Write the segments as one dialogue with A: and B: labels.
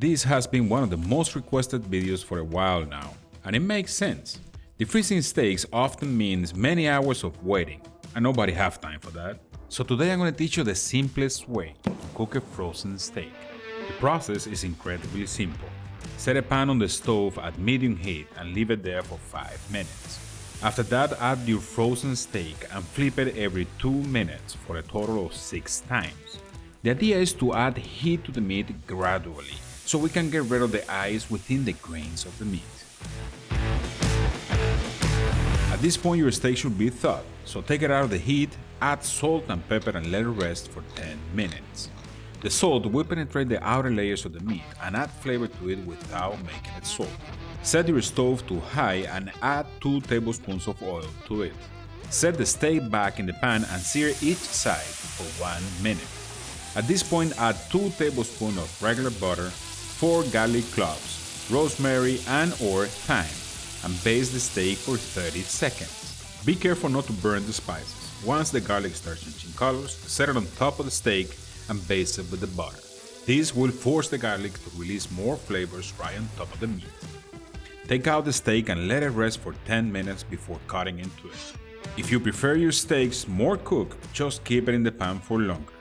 A: This has been one of the most requested videos for a while now, and it makes sense. Defreezing steaks often means many hours of waiting, and nobody have time for that. So today I'm going to teach you the simplest way to cook a frozen steak. The process is incredibly simple. Set a pan on the stove at medium heat and leave it there for 5 minutes. After that, add your frozen steak and flip it every 2 minutes for a total of 6 times. The idea is to add heat to the meat gradually, so we can get rid of the ice within the grains of the meat. At this point your steak should be thawed, so take it out of the heat, add salt and pepper and let it rest for 10 minutes. The salt will penetrate the outer layers of the meat and add flavor to it without making it salty. Set your stove to high and add 2 tablespoons of oil to it. Set the steak back in the pan and sear each side for 1 minute. At this point add 2 tablespoons of regular butter, 4 garlic cloves, rosemary and/or thyme, and baste the steak for 30 seconds. Be careful not to burn the spices. Once the garlic starts changing colors, set it on top of the steak and baste it with the butter. This will force the garlic to release more flavors right on top of the meat. Take out the steak and let it rest for 10 minutes before cutting into it. If you prefer your steaks more cooked, just keep it in the pan for longer.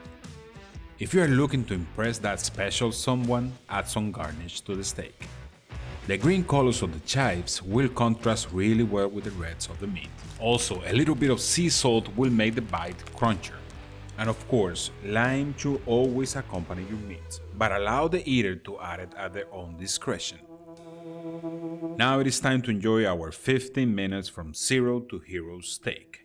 A: If you are looking to impress that special someone, add some garnish to the steak. The green colors of the chives will contrast really well with the reds of the meat. Also, a little bit of sea salt will make the bite crunchier. And of course, lime should always accompany your meat, but allow the eater to add it at their own discretion. Now it is time to enjoy our 15 minutes from zero to hero steak.